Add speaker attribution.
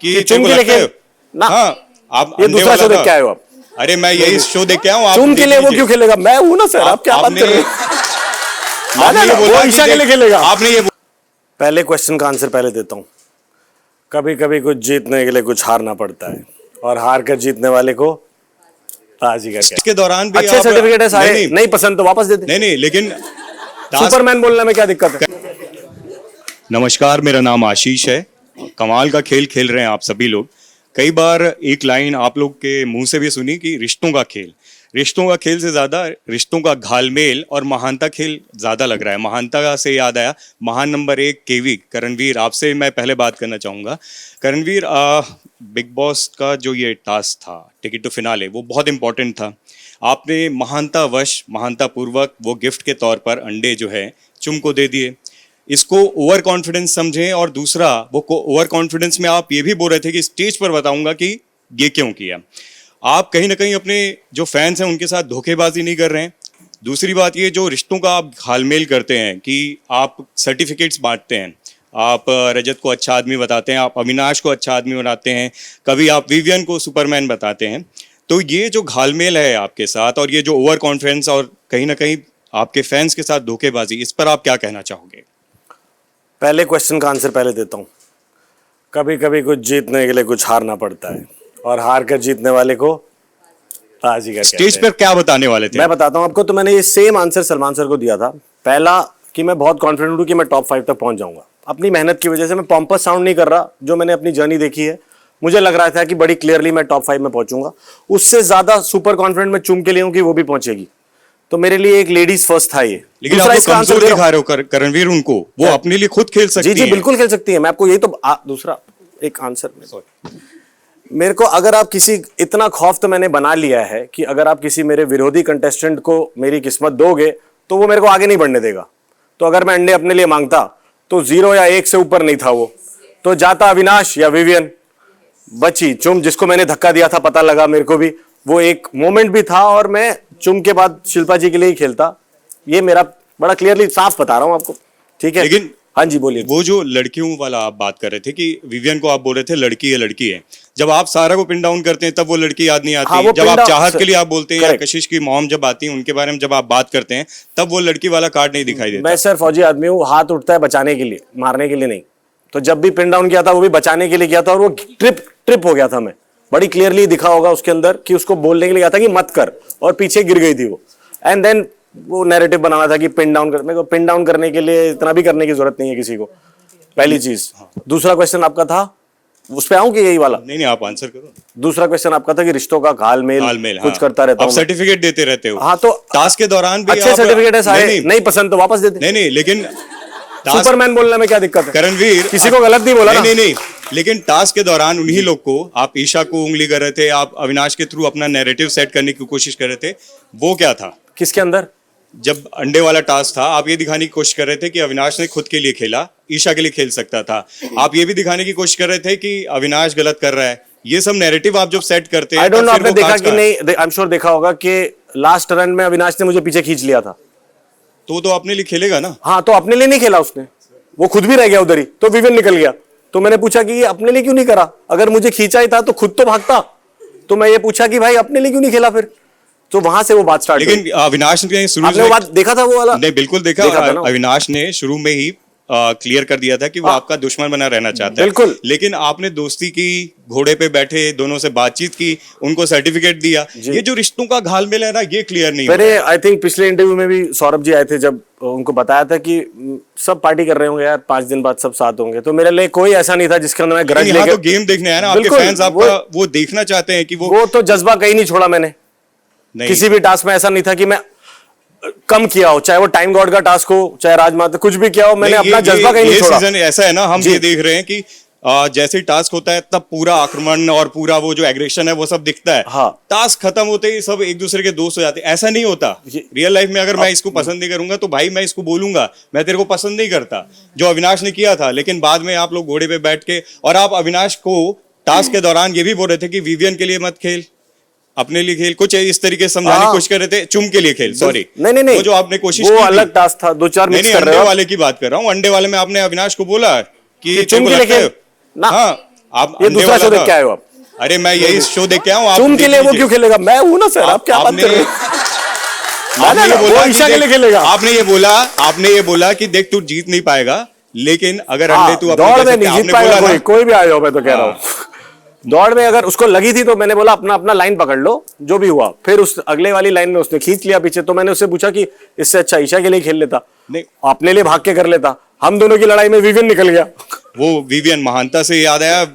Speaker 1: कि
Speaker 2: चुम के लिए खेल ना।
Speaker 1: हाँ, आप
Speaker 2: ये दूसरा शो देख के आए हो आप?
Speaker 1: अरे मैं यही शो देख के आया हूँ।
Speaker 2: चुम के लिए वो क्यों खेलेगा? मैं हूं ना सर, आप क्या बात कर रहे हो?
Speaker 1: आपने ये बोला
Speaker 2: वो ईशा के लिए खेलेगा।
Speaker 1: आपने ये
Speaker 2: पहले क्वेश्चन का आंसर पहले देता हूं। कभी कभी कुछ जीतने के लिए कुछ हारना पड़ता है, और हार कर जीतने वाले को ताजी का क्या।
Speaker 1: के दौरान भी
Speaker 2: अच्छे सर्टिफिकेट है सारे, नहीं पसंद तो वापस दे दे।
Speaker 1: नहीं, लेकिन
Speaker 2: सुपरमैन बोलने में क्या दिक्कत है?
Speaker 1: नमस्कार, मेरा नाम आशीष है। कमाल का खेल खेल रहे हैं आप सभी लोग। कई बार एक लाइन आप लोग के मुंह से भी सुनी कि रिश्तों का खेल। रिश्तों का खेल से ज्यादा रिश्तों का घालमेल और महानता खेल ज्यादा लग रहा है। महानता से याद आया, महान नंबर 1 केवी करणवीर, आपसे मैं पहले बात करना चाहूंगा। करणवीर, बिग बॉस का जो ये टास्क था टिकट टू फिनाले, वो बहुत इंपॉर्टेंट था। आपने महानता पूर्वक वो गिफ्ट के तौर पर अंडे जो है चुम को दे दिए। इसको ओवर कॉन्फिडेंस समझें, और दूसरा वो ओवर कॉन्फिडेंस में आप ये भी बोल रहे थे कि स्टेज पर बताऊंगा कि ये क्यों किया। आप कहीं ना कहीं अपने जो फैंस हैं उनके साथ धोखेबाजी नहीं कर रहे हैं। दूसरी बात ये, जो रिश्तों का आप घालमेल करते हैं कि आप सर्टिफिकेट्स बांटते हैं, आप रजत को अच्छा आदमी बताते हैं, आप अविनाश को अच्छा आदमी बनाते हैं, कभी आप विवियन को सुपरमैन बताते हैं। तो ये जो घालमेल है आपके साथ, और ये जो ओवर कॉन्फिडेंस और कहीं ना कहीं आपके फैंस के साथ धोखेबाजी, इस पर आप क्या कहना चाहोगे?
Speaker 2: पहले क्वेश्चन का आंसर पहले देता हूं। कभी कभी कुछ जीतने के लिए कुछ हारना पड़ता है, और हार कर जीतने वाले को ताजी का
Speaker 1: स्टेज पर क्या बताने वाले थे?
Speaker 2: मैं बताता हूं आपको। तो मैंने ये सेम आंसर सलमान सर को दिया था। पहला कि मैं बहुत कॉन्फिडेंट हूं कि मैं टॉप 5 तक पहुंच जाऊंगा। अपनी मेहनत की वजह से मैं पॉम्पस साउंड नहीं कर रहा। जो मैंने अपनी जर्नी देखी है, मुझे लग रहा था कि बड़ी क्लियरली मैं टॉप 5 में पहुंचूंगा। उससे ज्यादा सुपर कॉन्फिडेंट मैं चुम के लिए हूं कि वो भी पहुंचेगी। तो मेरे लिए एक लेडीज फर्स्ट था ये।
Speaker 1: लेकिन आप कमजोर दिखा रहे हो करणवीर उनको, वो अपने लिए खुद खेल सकती है।
Speaker 2: जी बिल्कुल खेल सकती है। मैं आपको यही तो दूसरा एक आंसर मेरे को, अगर आप किसी इतना खौफ तो मैंने बना लिया है कि अगर आप किसी मेरे विरोधी कंटेस्टेंट को मेरी किस्मत दोगे तो वो मेरे को आगे नहीं बढ़ने देगा। तो अगर मैं अंडे अपने लिए मांगता तो 0 या 1 से ऊपर नहीं था वो, तो जाता अविनाश या विवियन। बची चुम, जिसको मैंने धक्का दिया था, पता लगा मेरे को भी, वो एक मोमेंट भी था, और मैं चुम के बाद शिल्पा जी के लिए ही खेलता। ये मेरा बड़ा क्लियरली साफ बता रहा हूं आपको, ठीक है?
Speaker 1: लेकिन
Speaker 2: हाँ जी बोलिए।
Speaker 1: वो जो लड़कियों वाला आप बात कर रहे थे कि विवियन को आप बोल रहे थे लड़की है लड़की है, जब आप सारा को पिन डाउन करते हैं तब वो लड़की याद नहीं आती।
Speaker 2: हाँ,
Speaker 1: जब आप चाहत के लिए आप बोलते हैं, या कशिश की मॉम जब आती है उनके बारे में जब आप बात करते हैं, तब वो लड़की वाला कार्ड नहीं दिखाई देता।
Speaker 2: मैं सर फौजी आदमी हूँ, हाथ उठता है बचाने के लिए, मारने के लिए नहीं। तो जब भी पिन डाउन किया था वो भी बचाने के लिए किया था, और वो ट्रिप हो गया था। मैं बड़ी क्लियरली दिखा होगा उसके अंदर कि उसको बोलने के लिए गया था कि मत कर, और पीछे गिर गई थी वो। एंड देन वो नैरेटिव बनाना था कि पिन डाउन कर। मेरे को पिन डाउन करने के लिए इतना भी करने की जरूरत नहीं है किसी को, पहली चीज। दूसरा क्वेश्चन आपका था, उस पे आऊं कि यही वाला?
Speaker 1: नहीं, आप आंसर करो।
Speaker 2: दूसरा क्वेश्चन आपका था कि रिश्तों का घालमेल कुछ करता रहता हूं।
Speaker 1: आप सर्टिफिकेट देते रहते हो।
Speaker 2: हाँ, तो
Speaker 1: टास्क के दौरान भी
Speaker 2: अच्छे सर्टिफिकेट है सारे, नहीं पसंद तो वापस दे दे।
Speaker 1: नहीं, लेकिन
Speaker 2: सुपरमैन बोलने में क्या दिक्कत है?
Speaker 1: करणवीर,
Speaker 2: किसी को गलत नहीं बोला ना?
Speaker 1: नहीं, लेकिन टास्क के दौरान उन्हीं लोग को, आप ईशा को उंगली कर रहे थे, आप अविनाश के थ्रू अपना नैरेटिव सेट करने की कोशिश कर रहे थे। वो क्या था?
Speaker 2: किसके अंदर?
Speaker 1: जब अंडे वाला टास्क था, आप ये दिखाने की कोशिश कर रहे थे कि अविनाश ने खुद के लिए खेला, ईशा के लिए खेल सकता था। आप ये भी दिखाने की कोशिश कर रहे थे कि अविनाश गलत कर रहा है। ये सब नैरेटिव आप जब सेट करते हैं,
Speaker 2: आई डोंट नो आपने देखा कि नहीं। आई एम श्योर देखा होगा कि लास्ट रन में अविनाश ने मुझे पीछे खींच लिया था।
Speaker 1: तो अपने लिए खेलेगा ना?
Speaker 2: हाँ, तो अपने लिए नहीं खेला उसने, वो खुद भी रह गया उधर ही, तो विवियन निकल गया। तो मैंने पूछा कि ये अपने लिए क्यों नहीं करा? अगर मुझे खींचा ही था तो खुद तो भागता। तो मैं ये पूछा कि भाई अपने लिए क्यों नहीं खेला फिर? तो वहां से वो बात स्टार्ट।
Speaker 1: लेकिन अविनाश ने शुरू
Speaker 2: में बात देखा था वो वाला?
Speaker 1: नहीं, बिल्कुल देखा अविनाश ने शुरू में ही क्लियर कर दिया था कि वो आपका दुश्मन बना रहना चाहता है।
Speaker 2: बिल्कुल।
Speaker 1: लेकिन आपने दोस्ती की, घोड़े पे बैठे, दोनों से बातचीत की, उनको सर्टिफिकेट दिया। ये जो रिश्तों का घालमेल है ना, ये क्लियर नहीं।
Speaker 2: मैंने आई थिंक पिछले इंटरव्यू में भी सौरभ जी आए थे, जब उनको बताया था कि सब पार्टी कर रहे होंगे यार, 5 दिन बाद सब साथ होंगे। तो मेरे लिए कोई ऐसा नहीं था जिसके अंदर मैं ग्रज लेके।
Speaker 1: तो गेम देखने आया ना, आपके फैंस आपका वो देखना चाहते हैं कि
Speaker 2: वो तो जज्बा कहीं नहीं छोड़ा मैंने। किसी भी टास्क में ऐसा नहीं था कि मैं कम किया हो, चाहे वो टाइम गॉड का टास्क हो, चाहे राजमाता, कुछ भी किया हो, मैंने अपना जज्बा कहीं नहीं छोड़ा।
Speaker 1: सीजन ऐसा है ना, हम ये देख रहे हैं कि जैसे टास्क होता है तब पूरा आक्रमण और पूरा वो जो एग्रेशन है वो सब दिखता है।
Speaker 2: हाँ।
Speaker 1: टास्क खत्म होते ही सब एक दूसरे के दोस्त हो जाते हैं। ऐसा नहीं होता रियल लाइफ में। अगर मैं इसको पसंद नहीं करूंगा तो भाई मैं इसको बोलूंगा, मैं तेरे को पसंद नहीं करता, जो अविनाश ने किया था। लेकिन बाद में आप लोग घोड़े पे बैठ के, और आप अविनाश को टास्क के दौरान ये भी बोल रहे थे कि विवियन के लिए मत खेल, अपने लिए खेल, कुछ इस तरीके से समझाने की कोशिश कर रहे थे। चुम के लिए खेल, सॉरी
Speaker 2: नहीं,
Speaker 1: वो जो आपने कोशिश
Speaker 2: वो अलग टास्क था, 2-4 मिक्स कर रहे हो।
Speaker 1: अंडे वाले की बात कर रहा हूँ। अंडे वाले में आपने अविनाश को बोला कि
Speaker 2: चुम के लिए खेल ना।
Speaker 1: हाँ, आप
Speaker 2: ये
Speaker 1: अंधे
Speaker 2: दूसरा
Speaker 1: वाला
Speaker 2: शो देख
Speaker 1: था।
Speaker 2: के आए हो आप?
Speaker 1: अरे मैं यही शो देख के आया हूँ, आप
Speaker 2: चुन के
Speaker 1: देख
Speaker 2: लिए वो
Speaker 1: लीजिए।
Speaker 2: क्यों खेलेगा? मैं हूं ना सर, आप क्या बात कर रहे हो?
Speaker 1: आपने ये
Speaker 2: ना,
Speaker 1: बोला
Speaker 2: वो
Speaker 1: कि
Speaker 2: ईशा के
Speaker 1: देख-
Speaker 2: लिए खेलेगा।
Speaker 1: आपने ये बोला कि देख तू जीत नहीं पाएगा, लेकिन अगर
Speaker 2: हाँ,
Speaker 1: अंधे तू अपने
Speaker 2: दौड़
Speaker 1: कह
Speaker 2: में
Speaker 1: सकते,
Speaker 2: नहीं जीत
Speaker 1: आपने
Speaker 2: पाएगा
Speaker 1: बोला
Speaker 2: कोई,
Speaker 1: ना।
Speaker 2: कोई भी आ जाओ, मैं तो कह रहा
Speaker 1: हाँ।
Speaker 2: हूँ। दौड़ में अगर उसको लगी थी तो मैंने बोला अपना अपना लाइन पकड़ लो, जो भी हुआ। फिर उस अगले वाली लाइन में उसने खींच लिया पीछे, तो मैंने उससे पूछा कि इससे अच्छा ईशा के लिए खेल लेता,
Speaker 1: नहीं।
Speaker 2: अपने लिए भाग के कर लेता। हम दोनों की लड़ाई में विवियन निकल गया।
Speaker 1: वो विवियन महानता से याद आया,